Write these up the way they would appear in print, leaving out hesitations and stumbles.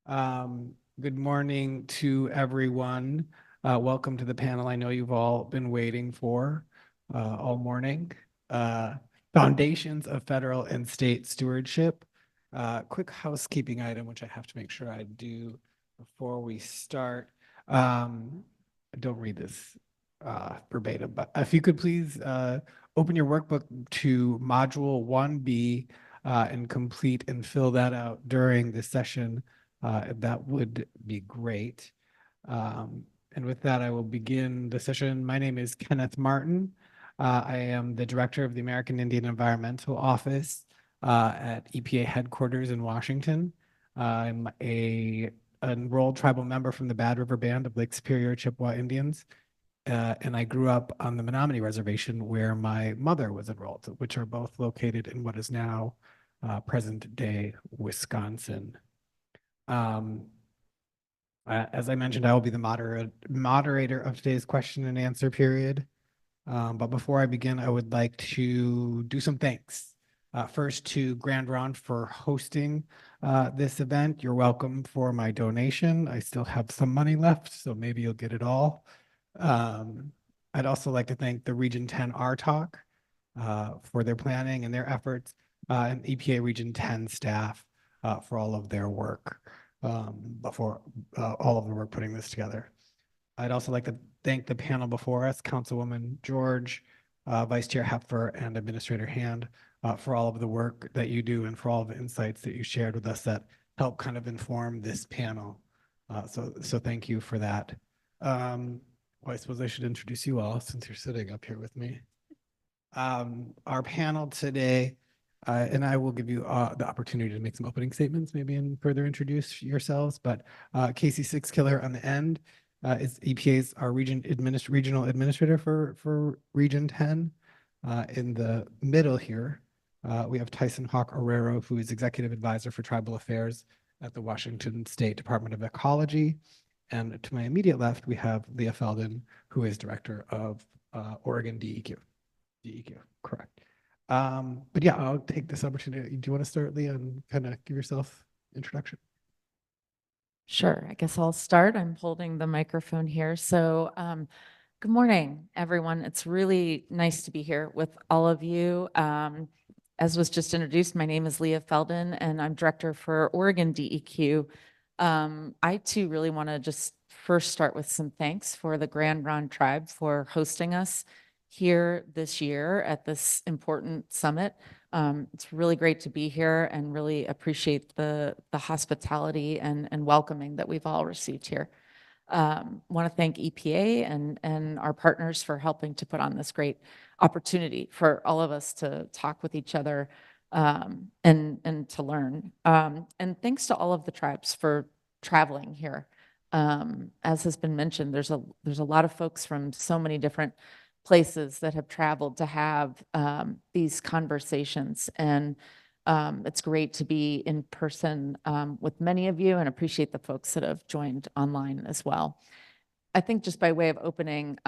Good morning to everyone. Welcome to the panel I know you've all been waiting for all morning. Foundations of Federal and State Stewardship. Quick housekeeping item, which I have to make sure I do before we start. Don't read this verbatim, but if you could please open your workbook to Module 1B and complete and fill that out during the session. That would be great. And with that, I will begin the session. My name is Kenneth Martin. I am the director of the American Indian Environmental Office at EPA headquarters in Washington. I'm a enrolled tribal member from the Bad River Band of Lake Superior Chippewa Indians. And I grew up on the Menominee Reservation where my mother was enrolled, which are both located in what is now present day Wisconsin. As I mentioned, I will be the moderator of today's question and answer period. But before I begin, I would like to do some thanks. First to Grand Ronde for hosting this event. You're welcome for my donation. I still have some money left, so maybe you'll get it all. I'd also like to thank the Region 10 RTOC for their planning and their efforts, and EPA Region 10 staff for all of their work before all of the work putting this together. I'd also like to thank the panel before us, Councilwoman George, Vice Chair Hepfer, and Administrator Hand for all of the work that you do and for all of the insights that you shared with us that help kind of inform this panel. So thank you for that. Well, I suppose I should introduce you all since you're sitting up here with me. Our panel today, and I will give you the opportunity to make some opening statements, maybe and further introduce yourselves. But Casey Sixkiller on the end is EPA's our regional administrator for Region 10. In the middle here, we have Tyson Hawk Arrero, who is executive advisor for tribal affairs at the Washington State Department of Ecology. And to my immediate left, we have Leah Feldon, who is director of Oregon DEQ. DEQ, correct. But yeah, I'll take this opportunity. Do you want to start, Leah, and kind of give yourself introduction? Sure. I guess I'll start. I'm holding the microphone here. So good morning, everyone. It's really nice to be here with all of you. As was just introduced, my name is Leah Feldon, and I'm director for Oregon DEQ. I too really want to just first start with some thanks for the Grand Ronde Tribe for hosting us here this year at this important summit. It's really great to be here and really appreciate the hospitality and welcoming that we've all received here. Want to thank EPA and our partners for helping to put on this great opportunity for all of us to talk with each other and to learn. And thanks to all of the tribes for traveling here. As has been mentioned, there's a lot of folks from so many different places that have traveled to have these conversations, and it's great to be in person with many of you, and appreciate the folks that have joined online as well. I think just by way of opening,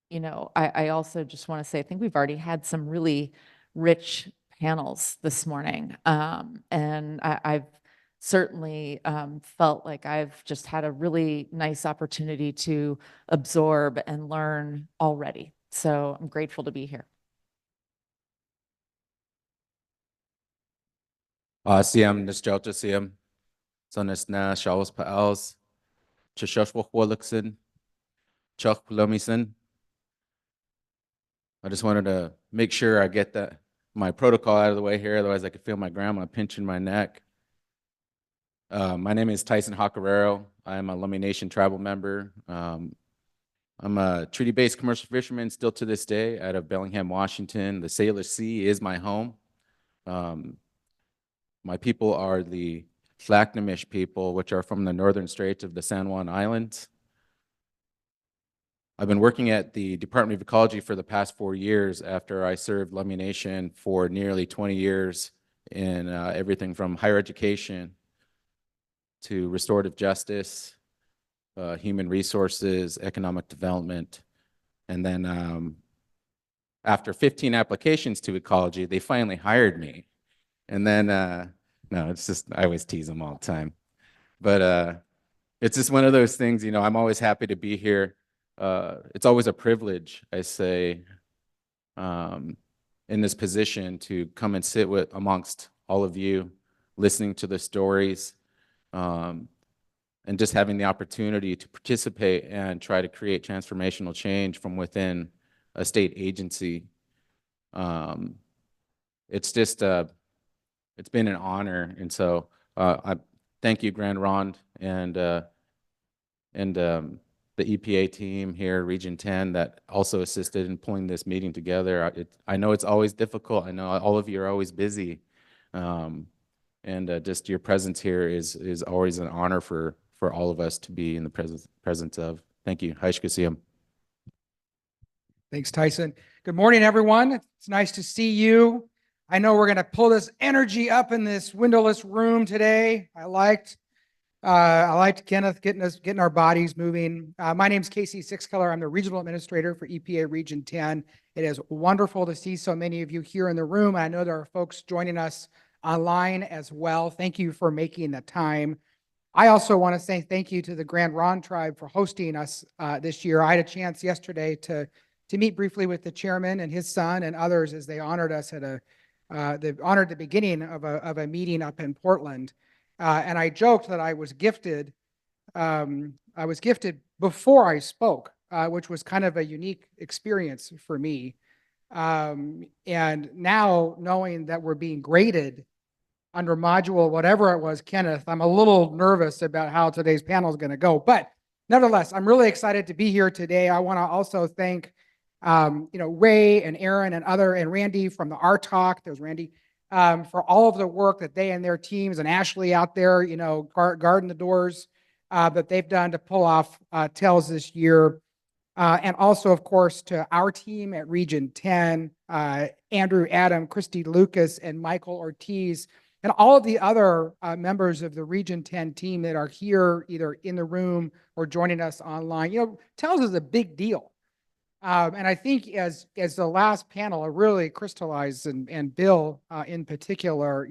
you know, I also just want to say I think we've already had some really rich panels this morning, and I've certainly felt like I've just had a really nice opportunity to absorb and learn already. So I'm grateful to be here. Siam Nisjalta Siam, Sonis Na Shawas Paals, Chashashwa Walixon, Chuck Plumison. I just wanted to make sure I get my protocol out of the way here, otherwise I could feel my grandma pinching my neck. My name is Tyson Hawkerero. I am a Lummi Nation tribal member. I'm a treaty-based commercial fisherman still to this day out of Bellingham, Washington. The Sailor Sea is my home. My people are the Tlacknamish people, which are from the northern straits of the San Juan Islands. I've been working at the Department of Ecology for the past 4 years after I served Lummi Nation for nearly 20 years in everything from higher education to restorative justice, human resources, economic development. And then after 15 applications to ecology, they finally hired me. And then, no, it's just, I always tease them all the time. but it's just one of those things, I'm always happy to be here. It's always a privilege, I say, in this position to come and sit amongst all of you, listening to the stories, and just having the opportunity to participate and try to create transformational change from within a state agency. It's just, it's been an honor. And so I thank you, Grand Ronde, and the EPA team here, Region 10, that also assisted in pulling this meeting together. I know it's always difficult. I know all of you are always busy. And just your presence here is always an honor for all of us to be in the presence of. Thank you. Haishkasiyam. Thanks, Tyson. Good morning, everyone. It's nice to see you. I know we're going to pull this energy up in this windowless room today. I liked Kenneth getting our bodies moving. My name is Casey Sixcolor. I'm the Regional Administrator for EPA Region 10. It is wonderful to see so many of you here in the room. I know there are folks joining us online as well. Thank you for making the time. I also want to say thank you to the Grand Ronde Tribe for hosting us this year. I had a chance yesterday to meet briefly with the chairman and his son and others as they honored us at the beginning of a meeting up in Portland. And I joked that I was gifted before I spoke, which was kind of a unique experience for me. And now knowing that we're being graded under module, whatever it was, Kenneth, I'm a little nervous about how today's panel is going to go. But nevertheless, I'm really excited to be here today. I want to also thank, Ray and Aaron and Randy from the RTOC. There's Randy. For all of the work that they and their teams, and Ashley out there, guarding the doors that they've done to pull off TELS this year. And also, of course, to our team at Region 10, Andrew, Adam, Christy Lucas, and Michael Ortiz, and all of the other members of the Region 10 team that are here, either in the room or joining us online. TELS is a big deal. And I think as the last panel really crystallized, and Bill in particular,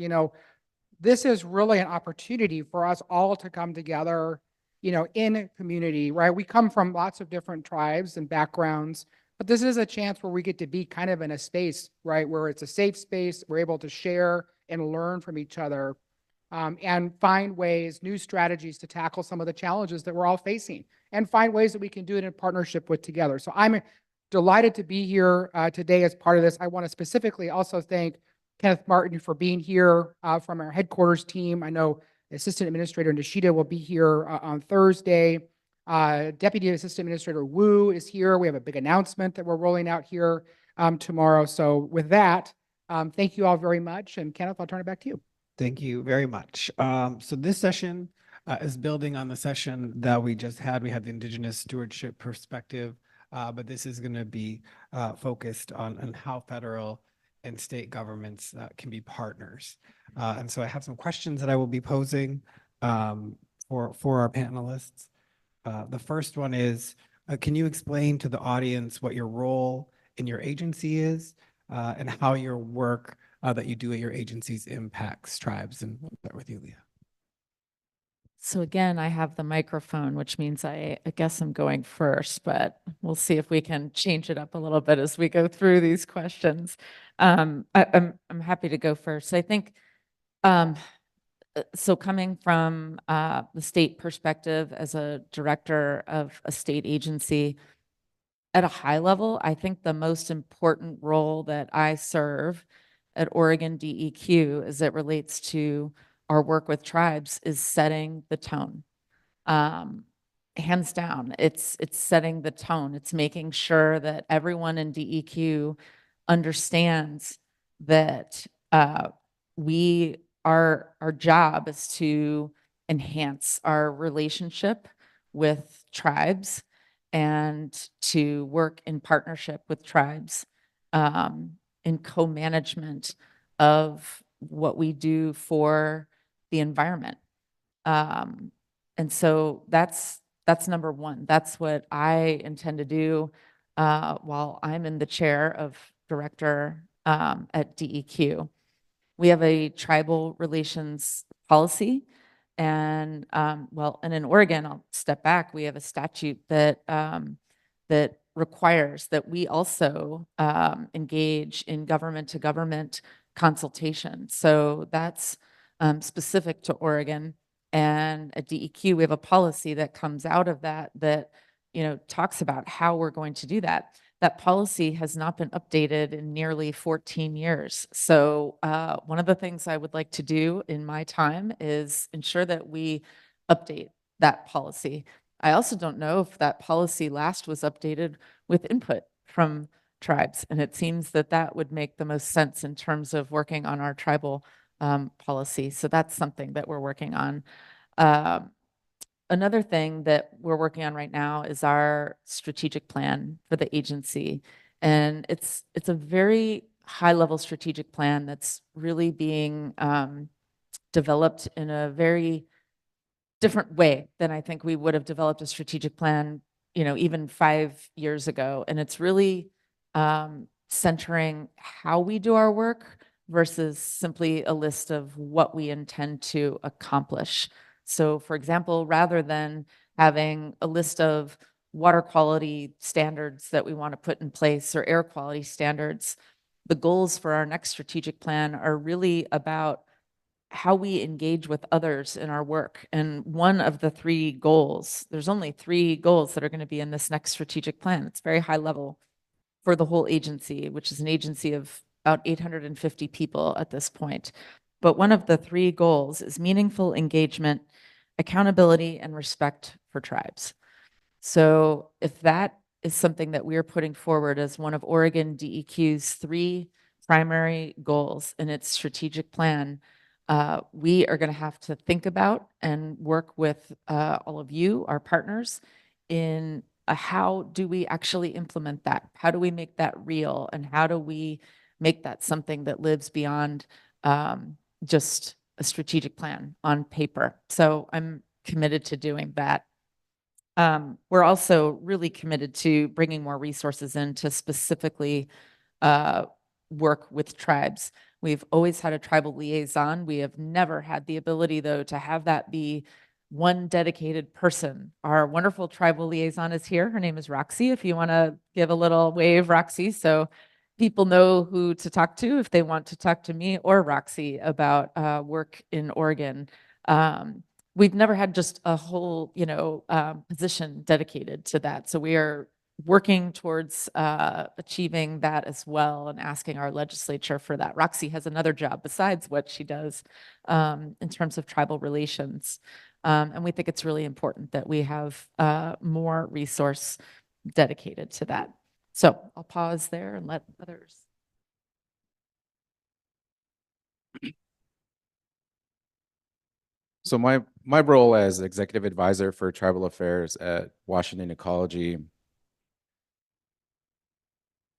this is really an opportunity for us all to come together, in community, right? We come from lots of different tribes and backgrounds, but this is a chance where we get to be kind of in a space, right, where it's a safe space. We're able to share and learn from each other, and find ways, new strategies to tackle some of the challenges that we're all facing, and find ways that we can do it in partnership with together. So I'm delighted to be here today as part of this. I want to specifically also thank Kenneth Martin for being here from our headquarters team. I know Assistant Administrator Nishida will be here on Thursday. Deputy Assistant Administrator Wu is here. We have a big announcement that we're rolling out here tomorrow. So with that, thank you all very much. And Kenneth, I'll turn it back to you. Thank you very much. So this session is building on the session that we just had. We had the Indigenous stewardship perspective, but this is going to be focused on how federal and state governments can be partners. And so I have some questions that I will be posing for our panelists. The first one is, can you explain to the audience what your role in your agency is, and how your work that you do at your agencies impacts tribes? And we'll start with you, Leah. So again, I have the microphone, which means I guess I'm going first, but we'll see if we can change it up a little bit as we go through these questions. I'm happy to go first. I think, so coming from the state perspective as a director of a state agency, at a high level, I think the most important role that I serve at Oregon DEQ as it relates to our work with tribes is setting the tone. Hands down, it's setting the tone. It's making sure that everyone in DEQ understands that our job is to enhance our relationship with tribes and to work in partnership with tribes in co-management of what we do for the environment. And so that's number one. That's what I intend to do while I'm in the chair of director at DEQ. We have a tribal relations policy, And and in Oregon, I'll step back, we have a statute that that requires that we also engage in government to government consultation. So that's specific to Oregon. And at DEQ, we have a policy that comes out of that talks about how we're going to do that. That policy has not been updated in nearly 14 years. So one of the things I would like to do in my time is ensure that we update that policy. I also don't know if that policy last was updated with input from tribes. And it seems that that would make the most sense in terms of working on our tribal policy. So that's something that we're working on. Another thing that we're working on right now is our strategic plan for the agency. And it's a very high level strategic plan that's really being developed in a very different way than I think we would have developed a strategic plan, even 5 years ago. And it's really centering how we do our work versus simply a list of what we intend to accomplish. So for example, rather than having a list of water quality standards that we want to put in place or air quality standards, the goals for our next strategic plan are really about how we engage with others in our work. And one of the 3 goals, there's only 3 goals that are going to be in this next strategic plan. It's very high level for the whole agency, which is an agency of about 850 people at this point. But one of the 3 goals is meaningful engagement, accountability, and respect for tribes. So if that is something that we're putting forward as one of Oregon DEQ's 3 primary goals in its strategic plan, we are going to have to think about and work with all of you, our partners, in how do we actually implement that? How do we make that real? And how do we make that something that lives beyond just a strategic plan on paper? So I'm committed to doing that. We're also really committed to bringing more resources in to specifically work with tribes. We've always had a tribal liaison. We have never had the ability, though, to have that be one dedicated person. Our wonderful tribal liaison is here. Her name is Roxy. If you want to give a little wave, Roxy, so people know who to talk to if they want to talk to me or Roxy about work in Oregon. We've never had just a whole, position dedicated to that. So we are working towards achieving that as well and asking our legislature for that. Roxy has another job besides what she does in terms of tribal relations. And we think it's really important that we have more resource dedicated to that. So I'll pause there and let others. So my role as executive advisor for tribal affairs at Washington Ecology,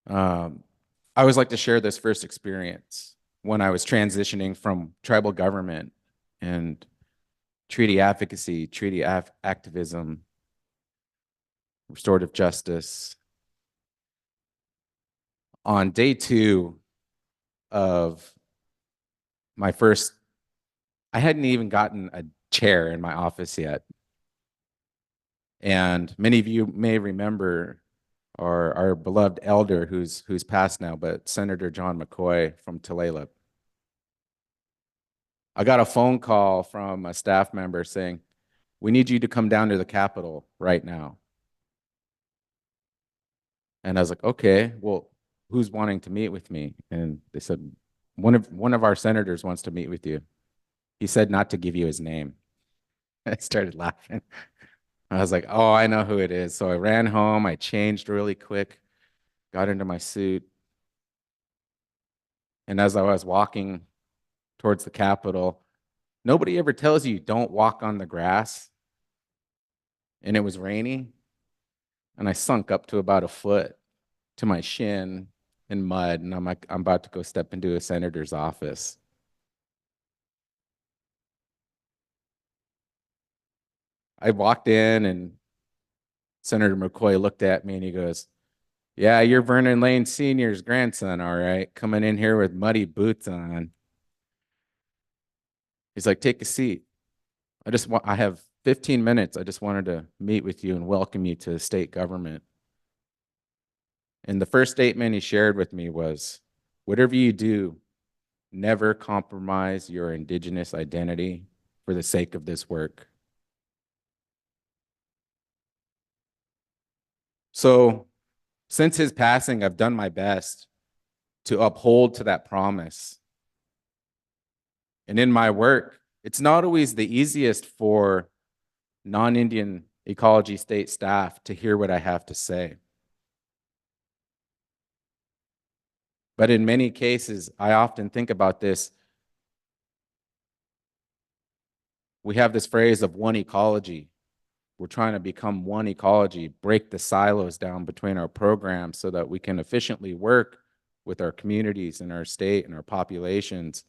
I always like to share this first experience when I was transitioning from tribal government and treaty advocacy, treaty activism, restorative justice. On day 2 of my first, I hadn't even gotten a chair in my office yet. And many of you may remember our beloved elder who's passed now, but Senator John McCoy from Tulalip. I got a phone call from a staff member saying, "We need you to come down to the Capitol right now." And I was like, "Okay, well, who's wanting to meet with me?" And they said, one of our senators wants to meet with you. He said not to give you his name." I started laughing. I was like, "Oh, I know who it is." So I ran home, I changed really quick, got into my suit. And as I was walking towards the Capitol, nobody ever tells you don't walk on the grass. And it was rainy. And I sunk up to about a foot to my shin in mud. And I'm like, I'm about to go step into a senator's office. I walked in and Senator McCoy looked at me and he goes, "Yeah, you're Vernon Lane Sr.'s grandson, all right, coming in here with muddy boots on." He's like, "Take a seat." I have 15 minutes. I just wanted to meet with you and welcome you to state government. And the first statement he shared with me was, whatever you do, never compromise your Indigenous identity for the sake of this work. So since his passing, I've done my best to uphold to that promise. And in my work, it's not always the easiest for non-Indian ecology state staff to hear what I have to say. But in many cases, I often think about this. We have this phrase of one ecology. We're trying to become one ecology, break the silos down between our programs so that we can efficiently work with our communities and our state and our populations,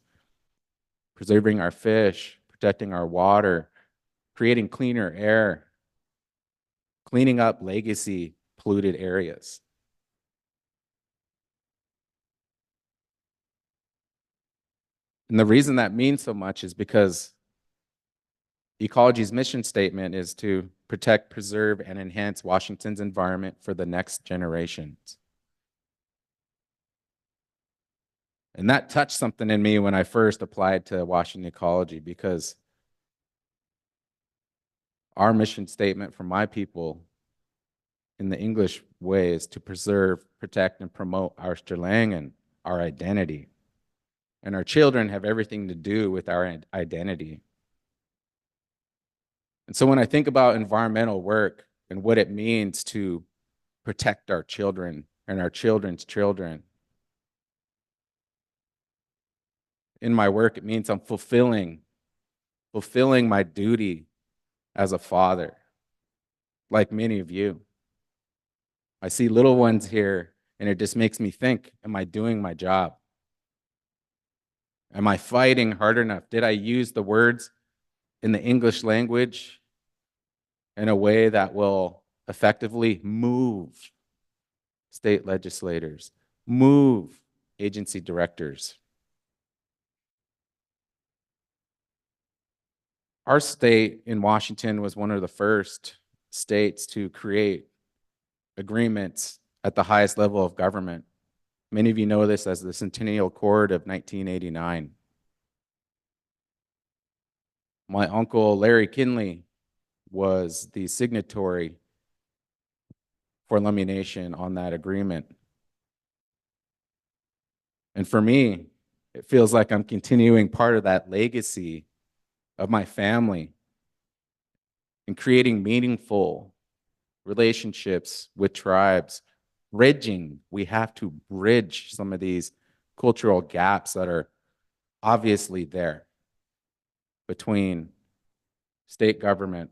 preserving our fish, protecting our water, creating cleaner air, cleaning up legacy polluted areas. And the reason that means so much is because ecology's mission statement is to protect, preserve, and enhance Washington's environment for the next generations. And that touched something in me when I first applied to Washington Ecology, because our mission statement for my people in the English way is to preserve, protect, and promote our Stirlangan, our identity. And our children have everything to do with our identity. And so when I think about environmental work and what it means to protect our children and our children's children, in my work, it means I'm fulfilling my duty as a father, like many of you. I see little ones here, and it just makes me think, am I doing my job? Am I fighting hard enough? Did I use the words in the English language in a way that will effectively move state legislators, move agency directors? Our state in Washington was one of the first states to create agreements at the highest level of government. Many of you know this as the Centennial Accord of 1989. My uncle, Larry Kinley, was the signatory for Lummi Nation on that agreement. And for me, it feels like I'm continuing part of that legacy of my family and creating meaningful relationships with tribes. We have to bridge some of these cultural gaps that are obviously there between state government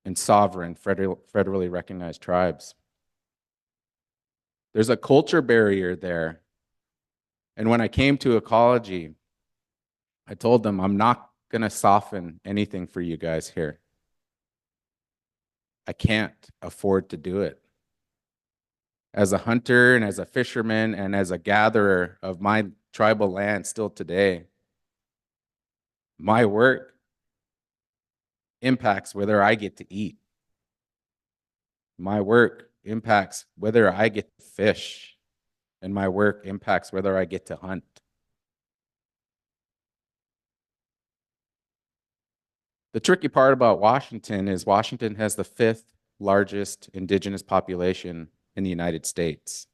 and sovereign federally recognized tribes. There's a culture barrier there. And when I came to ecology, I told them, I'm not going to soften anything for you guys here. I can't afford to do it. As a hunter and as a fisherman and as a gatherer of my tribal land still today, my work impacts whether I get to eat. My work impacts whether I get to fish, and my work impacts whether I get to hunt. The tricky part about Washington is Washington has the 5th largest indigenous population in the United States.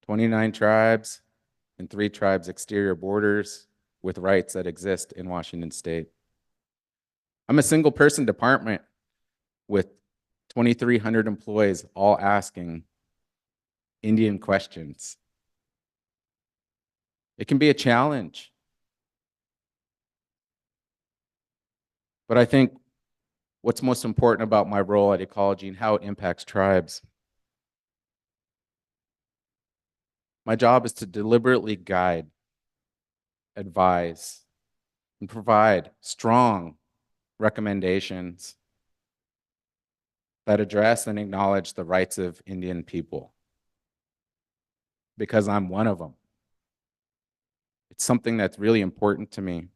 29 tribes and 3 tribes' exterior borders with rights that exist in Washington state. I'm a single person department with 2,300 employees all asking Indian questions. It can be a challenge. But I think what's most important about my role at ecology and how it impacts tribes, my job is to deliberately guide, advise, and provide strong recommendations that address and acknowledge the rights of Indian people, because I'm one of them. It's something that's really important to me.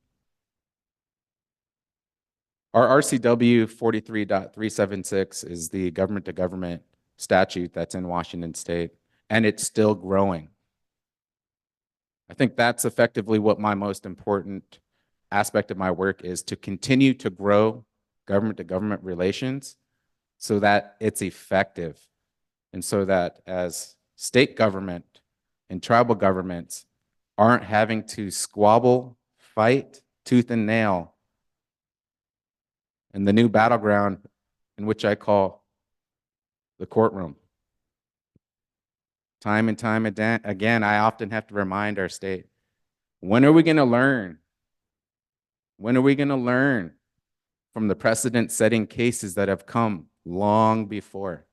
Our RCW 43.376 is the government to government statute that's in Washington State, and it's still growing. I think that's effectively what my most important aspect of my work is, to continue to grow government to government relations so that it's effective, and so that as state government and tribal governments aren't having to squabble, fight tooth and nail in the new battleground in which I call the courtroom. Time and time again, I often have to remind our state, when are we going to learn? When are we going to learn from the precedent-setting cases that have come long before?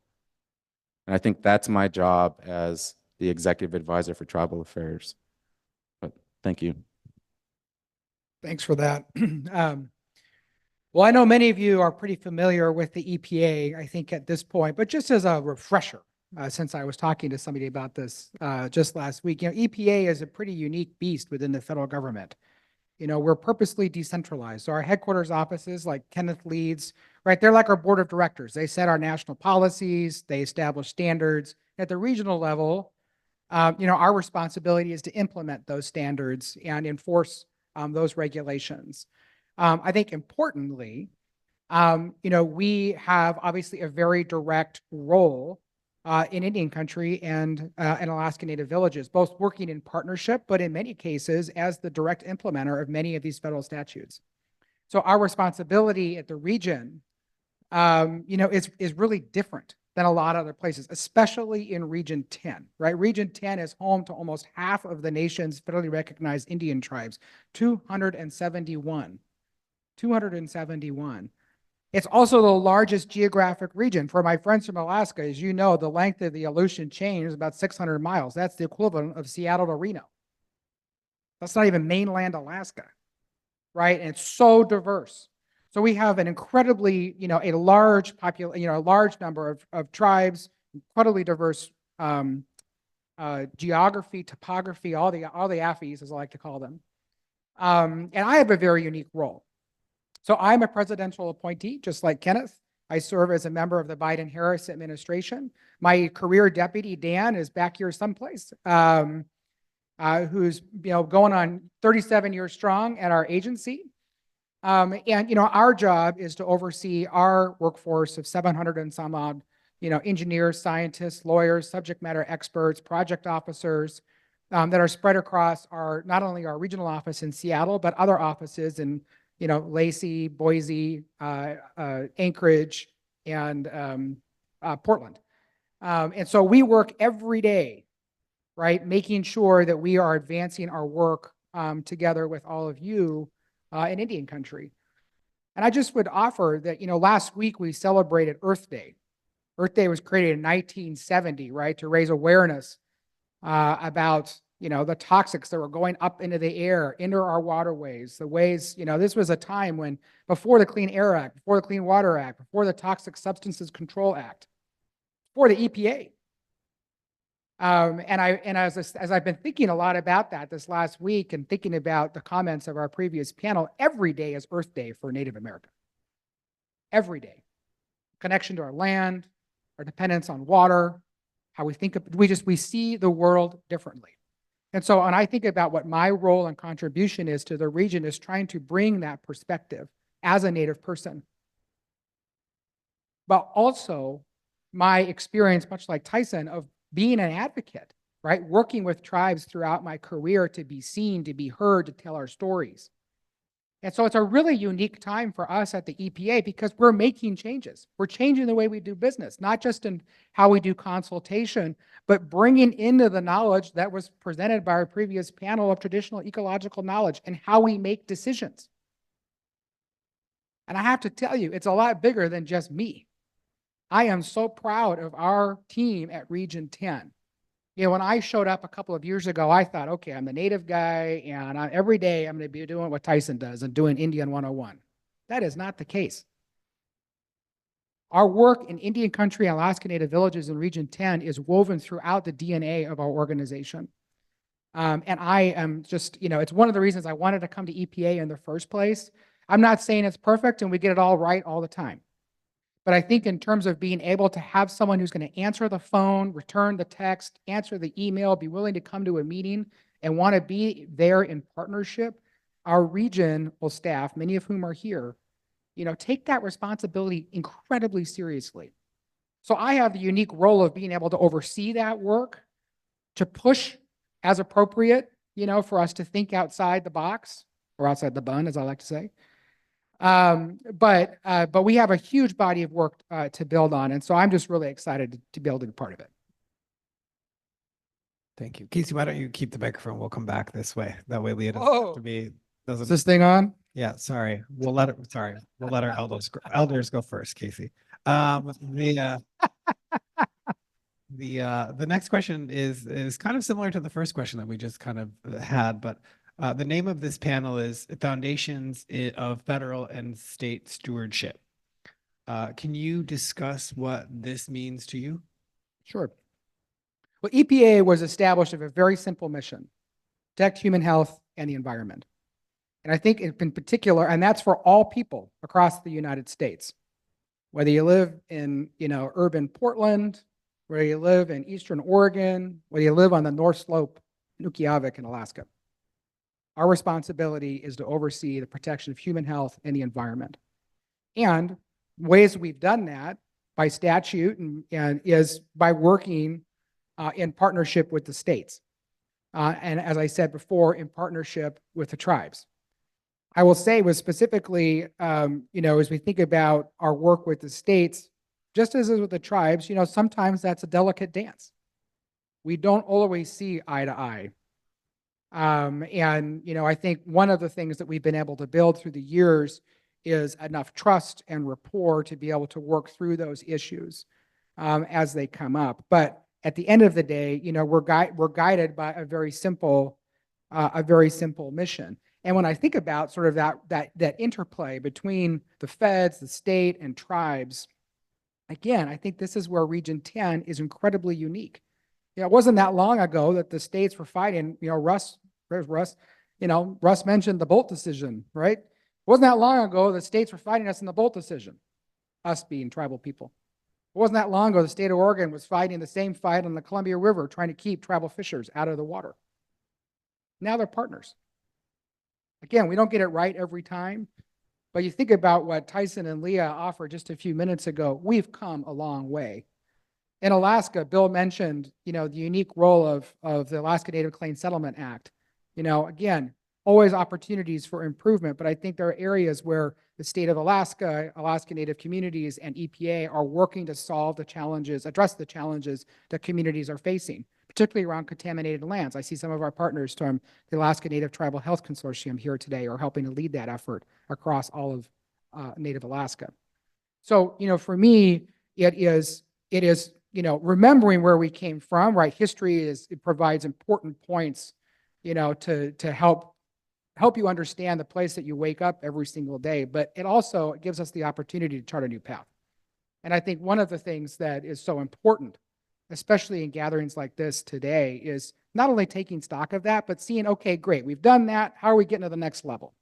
And I think that's my job as the executive advisor for tribal affairs. But thank you. Thanks for that. Well, I know many of you are pretty familiar with the EPA, I think at this point, but just as a refresher, since I was talking to somebody about this just last week, EPA is a pretty unique beast within the federal government. We're purposely decentralized. So our headquarters offices, like Kenneth leads, right? They're like our board of directors. They set our national policies, they establish standards. At the regional level, our responsibility is to implement those standards and enforce those regulations. I think importantly, we have obviously a very direct role in Indian country and Alaska Native villages, both working in partnership, but in many cases as the direct implementer of many of these federal statutes. So our responsibility at the region, is really different than a lot of other places, especially in Region 10, right? Region 10 is home to almost half of the nation's federally recognized Indian tribes, 271. 271. It's also the largest geographic region. For my friends from Alaska, as you know, the length of the Aleutian chain is about 600 miles. That's the equivalent of Seattle to Reno. That's not even mainland Alaska, right? And it's so diverse. So we have an incredibly, a large a large number of tribes, incredibly diverse geography, topography, all the AFIs, as I like to call them. And I have a very unique role. So I'm a presidential appointee, just like Kenneth. I serve as a member of the Biden-Harris administration. My career deputy, Dan, is back here someplace, who's going on 37 years strong at our agency. And our job is to oversee our workforce of 700 and some odd, engineers, scientists, lawyers, subject matter experts, project officers that are spread across not only our regional office in Seattle, but other offices in Lacey, Boise, Anchorage, and Portland. And so we work every day, right, making sure that we are advancing our work together with all of you in Indian country. And I just would offer that, last week we celebrated Earth Day. Earth Day was created in 1970, right, to raise awareness about the toxics that were going up into the air, into our waterways, the ways, this was a time when, before the Clean Air Act, before the Clean Water Act, before the Toxic Substances Control Act, before the EPA. And as I've been thinking a lot about that this last week and thinking about the comments of our previous panel, every day is Earth Day for Native America. Every day. Connection to our land, our dependence on water, how we think of, we see the world differently. And so when I think about what my role and contribution is to the region, is trying to bring that perspective as a Native person. But also my experience, much like Tyson, of being an advocate, right? Working with tribes throughout my career to be seen, to be heard, to tell our stories. And so it's a really unique time for us at the EPA because we're making changes. We're changing the way we do business, not just in how we do consultation, but bringing into the knowledge that was presented by our previous panel of traditional ecological knowledge and how we make decisions. And I have to tell you, it's a lot bigger than just me. I am so proud of our team at Region 10. When I showed up a couple of years ago, I thought, okay, I'm the Native guy, and every day I'm going to be doing what Tyson does and doing Indian 101. That is not the case. Our work in Indian country and Alaska Native villages in Region 10 is woven throughout the DNA of our organization. And I am just, it's one of the reasons I wanted to come to EPA in the first place. I'm not saying it's perfect and we get it all right all the time. But I think in terms of being able to have someone who's going to answer the phone, return the text, answer the email, be willing to come to a meeting and want to be there in partnership, our regional staff, many of whom are here, take that responsibility incredibly seriously. So I have the unique role of being able to oversee that work, to push as appropriate, for us to think outside the box or outside the bun, as I like to say. But we have a huge body of work to build on. And so I'm just really excited to be able to be part of it. Thank you. Casey, why don't you keep the microphone? We'll come back this way. That way Leah doesn't have to be, Is doesn't, this thing on? yeah, sorry. We'll let our elders go first, Casey. The next question is kind of similar to the first question that we just kind of had, but the name of this panel is Foundations of Federal and State Stewardship. Can you discuss what this means to you? Sure. Well, EPA was established with a very simple mission: protect human health and the environment. And I think in particular, and that's for all people across the United States, whether you live in, urban Portland, whether you live in Eastern Oregon, whether you live on the North Slope, Nukjavik in Alaska. Our responsibility is to oversee the protection of human health and the environment. And ways we've done that by statute and is by working in partnership with the states. And as I said before, in partnership with the tribes. I will say was specifically, as we think about our work with the states, just as is with the tribes, sometimes that's a delicate dance. We don't always see eye to eye. I think one of the things that we've been able to build through the years is enough trust and rapport to be able to work through those issues as they come up. But at the end of the day, we're guided by a very simple mission. And when I think about sort of that interplay between the feds, the state, and tribes, again, I think this is where Region 10 is incredibly unique. It wasn't that long ago that the states were fighting. Russ mentioned the Bolt decision, right? It wasn't that long ago the states were fighting us in the Bolt decision, us being tribal people. It wasn't that long ago the state of Oregon was fighting the same fight on the Columbia River, trying to keep tribal fishers out of the water. Now they're partners. Again, we don't get it right every time, but you think about what Tyson and Leah offered just a few minutes ago, we've come a long way. In Alaska, Bill mentioned, the unique role of the Alaska Native Claim Settlement Act. Again, always opportunities for improvement, but I think there are areas where the state of Alaska, Alaska Native communities, and EPA are working to solve the challenges, address the challenges that communities are facing, particularly around contaminated lands. I see some of our partners from the Alaska Native Tribal Health Consortium here today are helping to lead that effort across all of Native Alaska. So, for me, it is remembering where we came from, right? History it provides important points, to help you understand the place that you wake up every single day, but it also gives us the opportunity to chart a new path. And I think one of the things that is so important, especially in gatherings like this today, is not only taking stock of that, but seeing, okay, great, we've done that. How are we getting to the next level?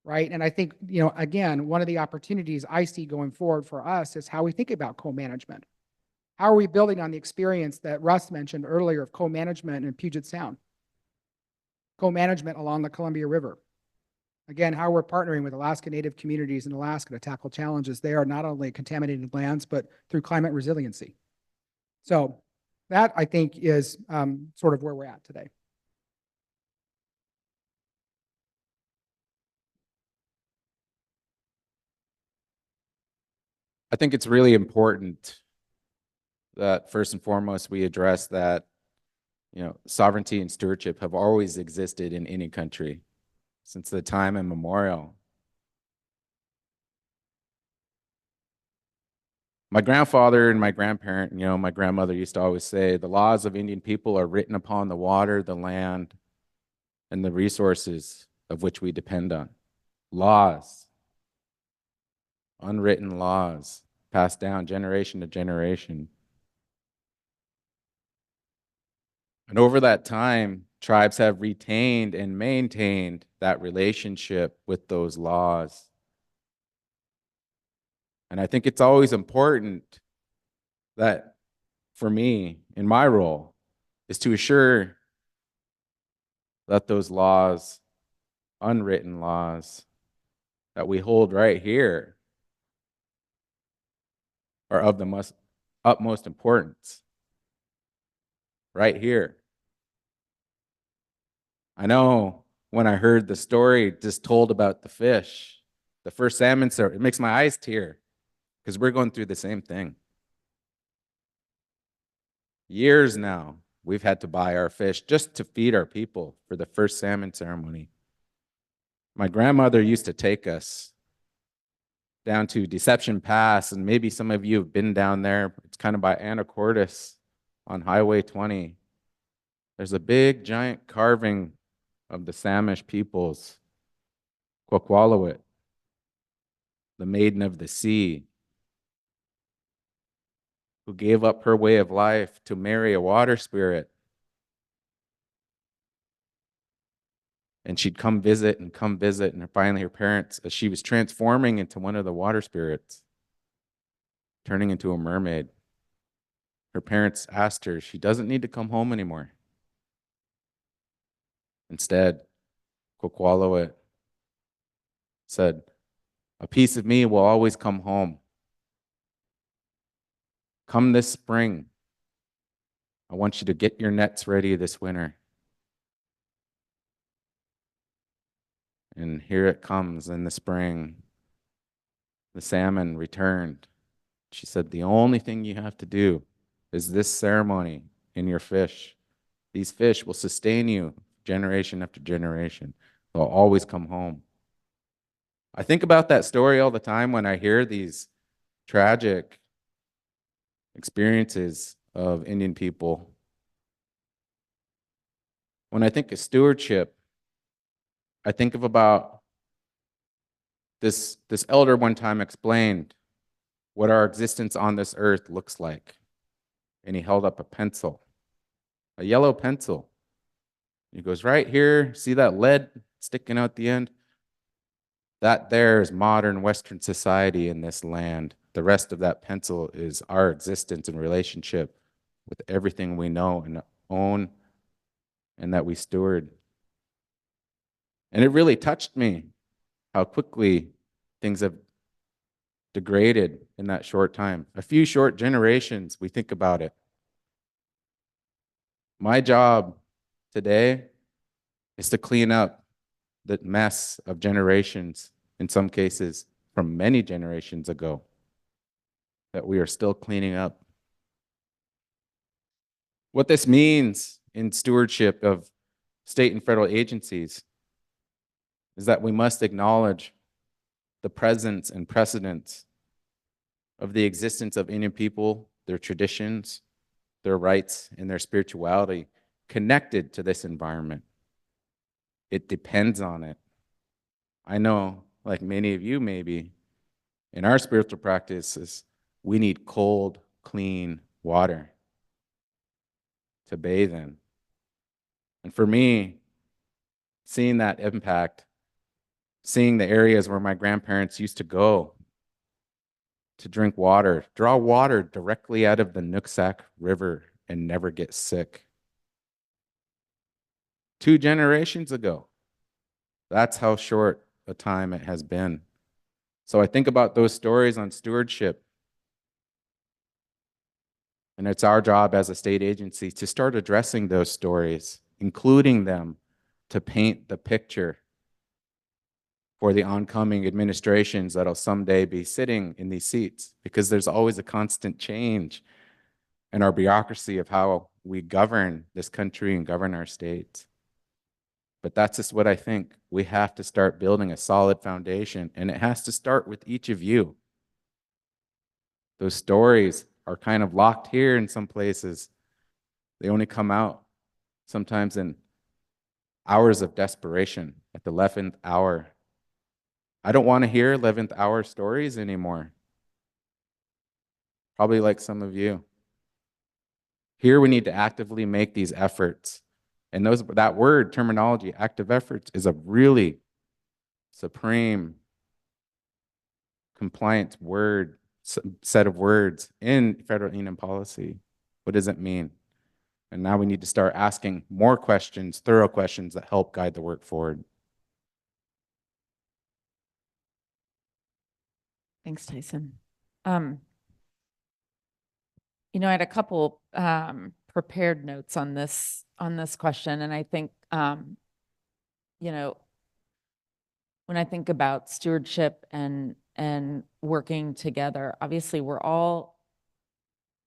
Right. And I think, again, one of the opportunities I see going forward for us is how we think about co-management. How are we building on the experience that Russ mentioned earlier of co-management in Puget Sound? Co-management along the Columbia River. Again, how we're partnering with Alaska Native communities in Alaska to tackle challenges there, not only contaminated lands, but through climate resiliency. So that, I think, is sort of where we're at today. I think it's really important that first and foremost, we address that, sovereignty and stewardship have always existed in any country since the time immemorial. My grandfather and my grandparent, my grandmother used to always say, the laws of Indian people are written upon the water, the land, and the resources of which we depend on. Laws. Unwritten laws passed down generation to generation. And over that time, tribes have retained and maintained that relationship with those laws. And I think it's always important that, for me, in my role, is to assure that those laws, unwritten laws, that we hold right here are of the utmost importance. Right here. I know when I heard the story just told about the fish, the first salmon story, it makes my eyes tear because we're going through the same thing. Years now, we've had to buy our fish just to feed our people for the first salmon ceremony. My grandmother used to take us down to Deception Pass, and maybe some of you have been down there. It's kind of by Anacortes on Highway 20. There's a big, giant carving of the Samish peoples, Kwakwalawit, the Maiden of the Sea, who gave up her way of life to marry a water spirit. And she'd come visit, and finally her parents, as she was transforming into one of the water spirits, turning into a mermaid, her parents asked her, she doesn't need to come home anymore. Instead, Kwakwalawit said, a piece of me will always come home. Come this spring. I want you to get your nets ready this winter. And here it comes in the spring. The salmon returned. She said, the only thing you have to do is this ceremony in your fish. These fish will sustain you generation after generation. They'll always come home. I think about that story all the time when I hear these tragic experiences of Indian people. When I think of stewardship, I think of about this elder one time explained what our existence on this earth looks like. And he held up a pencil, a yellow pencil. He goes, right here, see that lead sticking out the end? That there is modern Western society in this land. The rest of that pencil is our existence and relationship with everything we know and own and that we steward. And it really touched me how quickly things have degraded in that short time. A few short generations, we think about it. My job today is to clean up the mess of generations, in some cases from many generations ago, that we are still cleaning up. What this means in stewardship of state and federal agencies is that we must acknowledge the presence and precedence of the existence of Indian people, their traditions, their rights, and their spirituality connected to this environment. It depends on it. I know, like many of you maybe, in our spiritual practices, we need cold, clean water to bathe in. And for me, seeing that impact, seeing the areas where my grandparents used to go to drink water, draw water directly out of the Nooksack River and never get sick. 2 generations ago. That's how short a time it has been. So I think about those stories on stewardship. And it's our job as a state agency to start addressing those stories, including them to paint the picture for the oncoming administrations that'll someday be sitting in these seats, because there's always a constant change in our bureaucracy of how we govern this country and govern our states. But that's just what I think. We have to start building a solid foundation, and it has to start with each of you. Those stories are kind of locked here in some places. They only come out sometimes in hours of desperation, at the 11th hour. I don't want to hear 11th hour stories anymore. Probably like some of you. Here we need to actively make these efforts And that word terminology, active efforts, is a really supreme compliance set of words in federal Indian policy. What does it mean? And now we need to start asking more questions, thorough questions that help guide the work forward. Thanks, Tyson. You know, I had a couple prepared notes on this question, and I think, you know, when I think about stewardship and working together, obviously we're all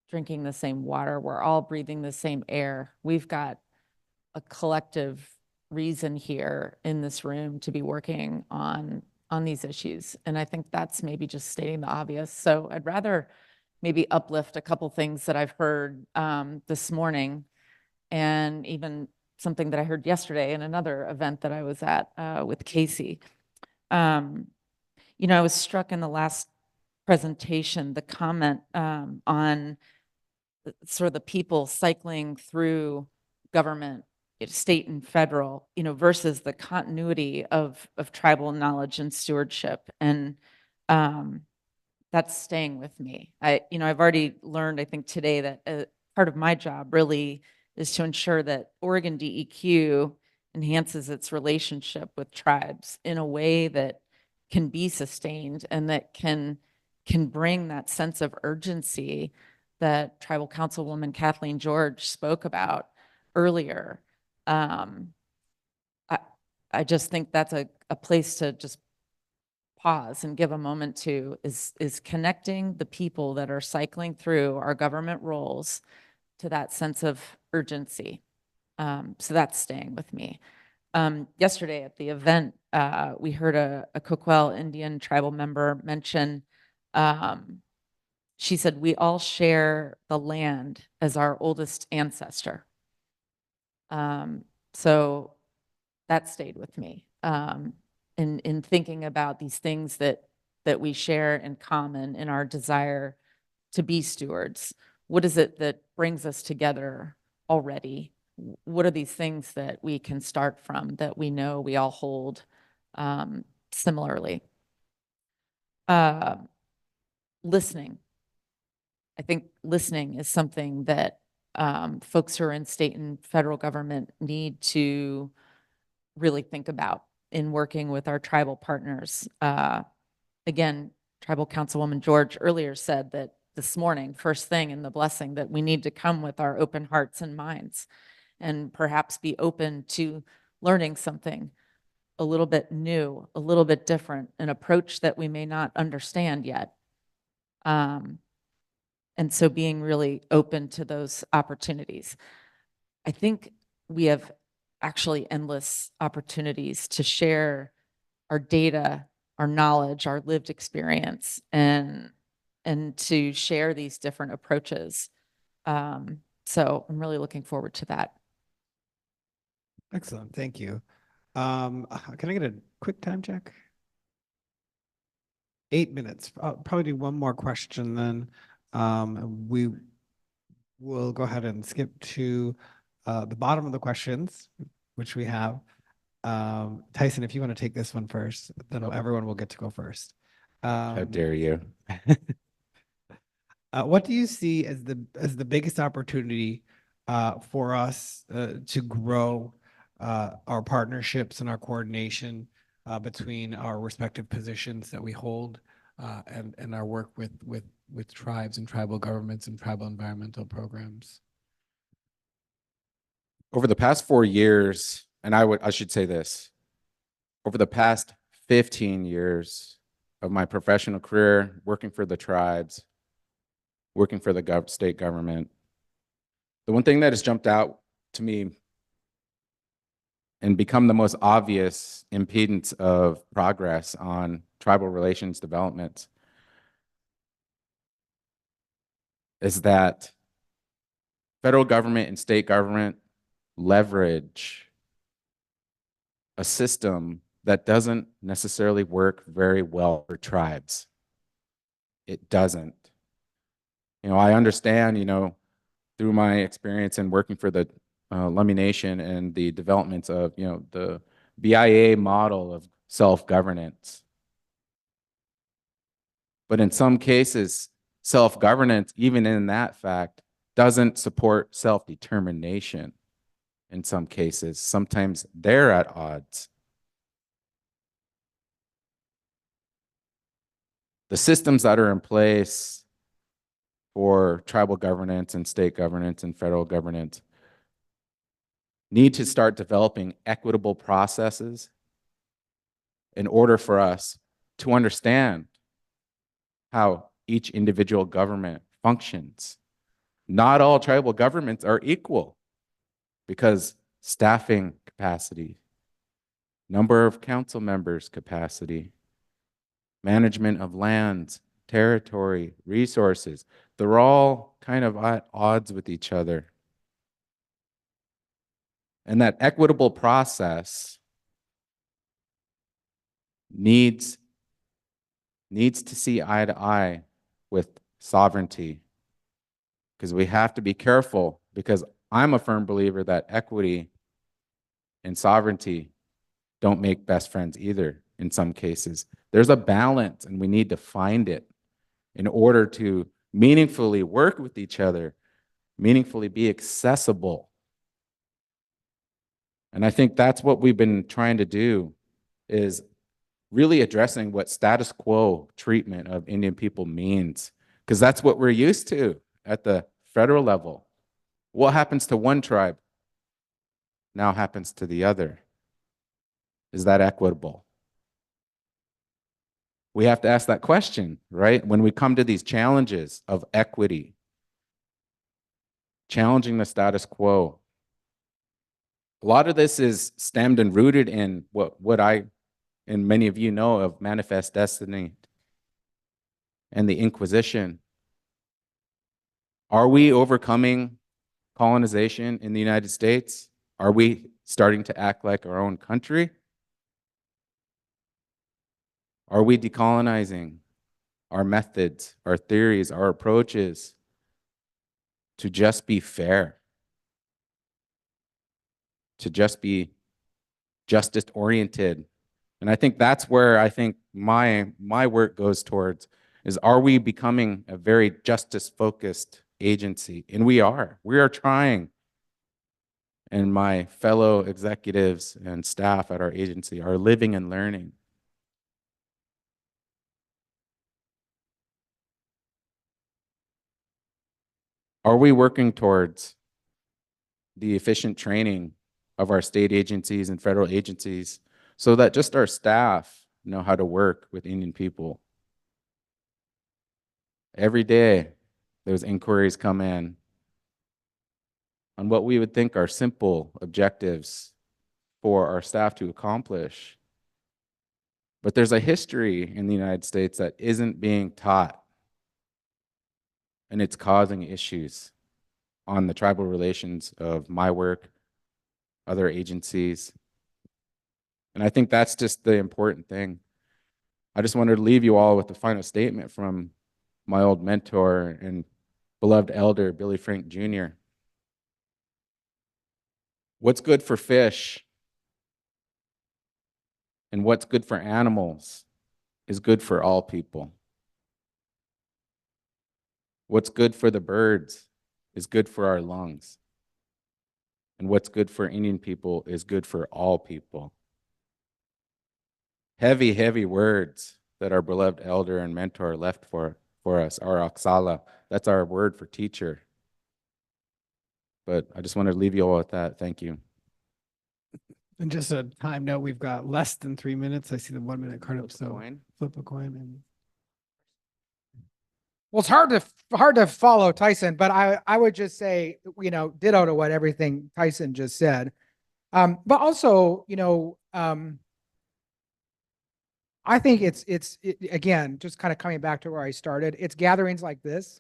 drinking the same water, we're all breathing the same air. We've got a collective reason here in this room to be working on these issues, and I think that's maybe just stating the obvious. So I'd rather maybe uplift a couple things that I've heard this morning, and even something that I heard yesterday in another event that I was at with Casey. You know, I was struck in the last presentation, the comment on sort of the people cycling through government, state and federal, you know, versus the continuity of tribal knowledge and stewardship. And that's staying with me. You know, I've already learned, I think today, that part of my job really is to ensure that Oregon DEQ enhances its relationship with tribes in a way that can be sustained and that can bring that sense of urgency that Tribal Councilwoman Kathleen George spoke about earlier. I just think that's a place to just pause and give a moment to is connecting the people that are cycling through our government roles to that sense of urgency. So that's staying with me. Yesterday at the event, we heard a Coquel Indian tribal member mention, she said, we all share the land as our oldest ancestor. So that stayed with me. In thinking about these things that we share in common in our desire to be stewards. What is it that brings us together already? What are these things that we can start from that we know we all hold similarly? Listening. I think listening is something that folks who are in state and federal government need to really think about in working with our tribal partners. Again, Tribal Councilwoman George earlier said that this morning, first thing in the blessing, that we need to come with our open hearts and minds and perhaps be open to learning something a little bit new, a little bit different, an approach that we may not understand yet. And so being really open to those opportunities. I think we have actually endless opportunities to share our data, our knowledge, our lived experience, and to share these different approaches. So I'm really looking forward to that. Excellent, thank you. Can I get a quick time check? 8 minutes. I'll probably do one more question, then we will go ahead and skip to the bottom of the questions, which we have. Tyson, if you want to take this one first, then everyone will get to go first. How dare you? What do you see as the biggest opportunity for us to grow our partnerships and our coordination between our respective positions that we hold and our work with tribes and tribal governments and tribal environmental programs? Over the past 4 years, and I should say this, over the past 15 years of my professional career, working for the tribes, working for the state government, the one thing that has jumped out to me and become the most obvious impedance of progress on tribal relations development is that federal government and state government leverage a system that doesn't necessarily work very well for tribes. It doesn't. You know, I understand, you know, through my experience in working for the Lummi Nation and the developments of, the BIA model of self-governance. But in some cases, self-governance, even in that fact, doesn't support self-determination. In some cases, sometimes they're at odds. The systems that are in place for tribal governance and state governance and federal governance need to start developing equitable processes in order for us to understand how each individual government functions. Not all tribal governments are equal because staffing capacity, number of council members capacity, management of lands, territory, resources, they're all kind of at odds with each other. And that equitable process needs to see eye to eye with sovereignty, because we have to be careful, because I'm a firm believer that equity and sovereignty don't make best friends either in some cases. There's a balance, and we need to find it in order to meaningfully work with each other, meaningfully be accessible. And I think that's what we've been trying to do, is really addressing what status quo treatment of Indian people means, because that's what we're used to at the federal level. What happens to one tribe now happens to the other. Is that equitable? We have to ask that question, right? When we come to these challenges of equity, challenging the status quo. A lot of this is stemmed and rooted in what I and many of you know of manifest destiny and the Inquisition. Are we overcoming colonization in the United States? Are we starting to act like our own country? Are we decolonizing our methods, our theories, our approaches to just be fair, to just be justice-oriented? And I think that's where I think my work goes towards, is are we becoming a very justice-focused agency? And we are trying. And my fellow executives and staff at our agency are living and learning. Are we working towards the efficient training of our state agencies and federal agencies so that just our staff know how to work with Indian people? Every day, those inquiries come in on what we would think are simple objectives for our staff to accomplish. But there's a history in the United States that isn't being taught, and it's causing issues on the tribal relations of my work, other agencies. And I think that's just the important thing. I just wanted to leave you all with the final statement from my old mentor and beloved elder, Billy Frank Jr. What's good for fish and what's good for animals is good for all people. What's good for the birds is good for our lungs. And what's good for Indian people is good for all people. Heavy, heavy words that our beloved elder and mentor left for us, our Oksala. That's our word for teacher. But I just wanted to leave you all with that. Thank you. And just a time note, we've got less than 3 minutes. I see the 1 minute card up, so flip a coin. And Well, it's hard to follow Tyson, but I would just say, ditto to what everything Tyson just said. But also, I think it's again, just kind of coming back to where I started. It's gatherings like this.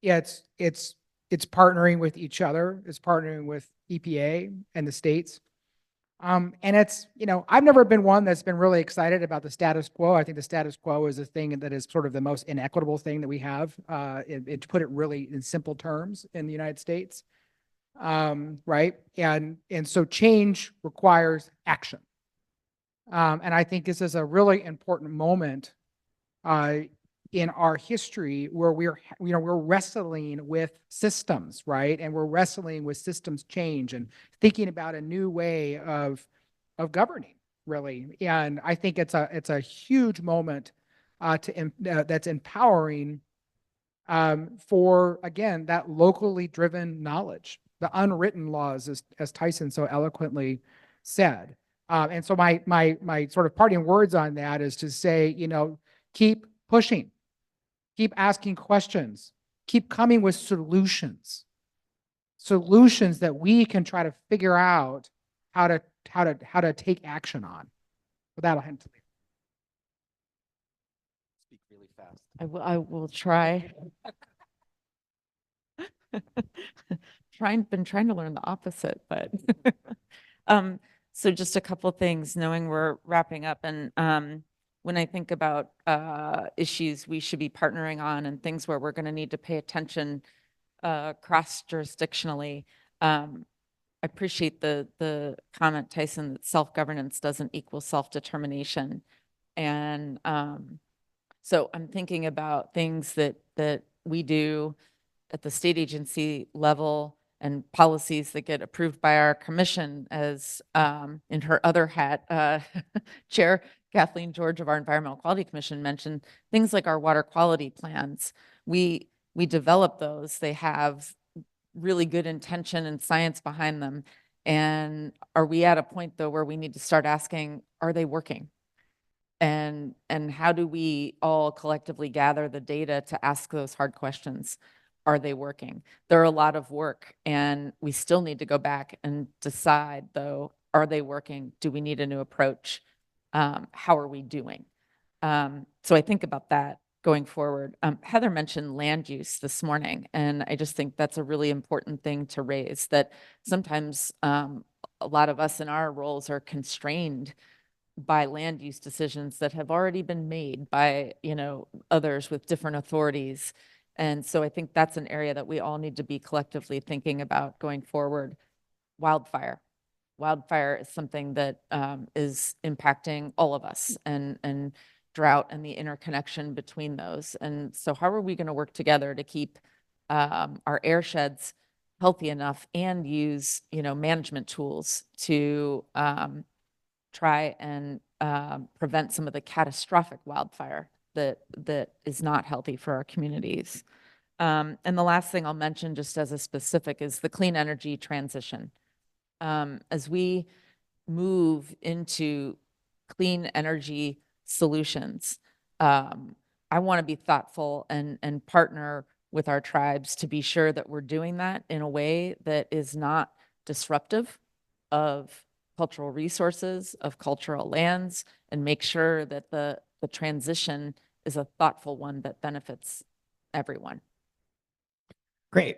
It's partnering with each other. It's partnering with EPA and the states. And it's, I've never been one that's been really excited about the status quo. I think the status quo is a thing that is sort of the most inequitable thing that we have, to put it really in simple terms in the United States. right? And so change requires action. And I think this is a really important moment in our history where we're wrestling with systems, right? And we're wrestling with systems change and thinking about a new way of governing, really. And I think it's a huge moment that's empowering for, again, that locally driven knowledge, the unwritten laws, as Tyson so eloquently said. And so my sort of parting words on that is to say, keep pushing, keep asking questions, keep coming with solutions that we can try to figure out how to take action on. With that, I'll hand it to you. Speak really fast. I will try. Been trying to learn the opposite, but so just a couple things, knowing we're wrapping up, and when I think about issues we should be partnering on and things where we're going to need to pay attention cross-jurisdictionally, I appreciate the comment, Tyson, that self-governance doesn't equal self-determination. And so I'm thinking about things that we do at the state agency level and policies that get approved by our commission, as in her other hat, Chair Kathleen George of our Environmental Quality Commission mentioned, things like our water quality plans. We develop those. They have really good intention and science behind them. And are we at a point, though, where we need to start asking, are they working? And how do we all collectively gather the data to ask those hard questions? Are they working? They're a lot of work, and we still need to go back and decide, though, are they working? Do we need a new approach? How are we doing? So I think about that going forward. Heather mentioned land use this morning, and I just think that's a really important thing to raise, that sometimes a lot of us in our roles are constrained by land use decisions that have already been made by, others with different authorities. And so I think that's an area that we all need to be collectively thinking about going forward. Wildfire is something that is impacting all of us, and drought and the interconnection between those. And so how are we going to work together to keep our air sheds healthy enough and use, management tools to try and prevent some of the catastrophic wildfire that is not healthy for our communities. And the last thing I'll mention, just as a specific, is the clean energy transition. As we move into clean energy solutions, I want to be thoughtful and partner with our tribes to be sure that we're doing that in a way that is not disruptive of cultural resources, of cultural lands, and make sure that the transition is a thoughtful one that benefits everyone. Great.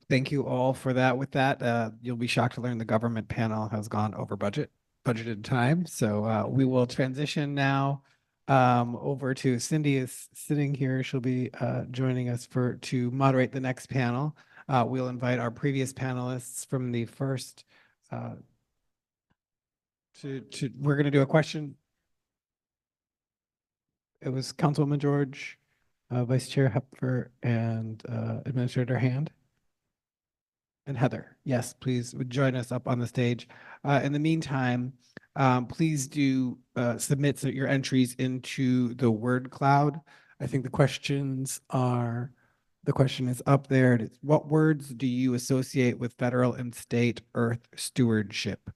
Thank you all for that. With that, you'll be shocked to learn the government panel has gone over budgeted time. So we will transition now over to Cindy is sitting here. She'll be joining us to moderate the next panel. We'll invite our previous panelists from the first we're going to do a question. It was Councilwoman George, Vice Chair Hepfer, and Administrator Hand. And Heather, yes, please join us up on the stage. In the meantime, please do submit your entries into the word cloud. I think the question is up there. What words do you associate with federal and state earth stewardship?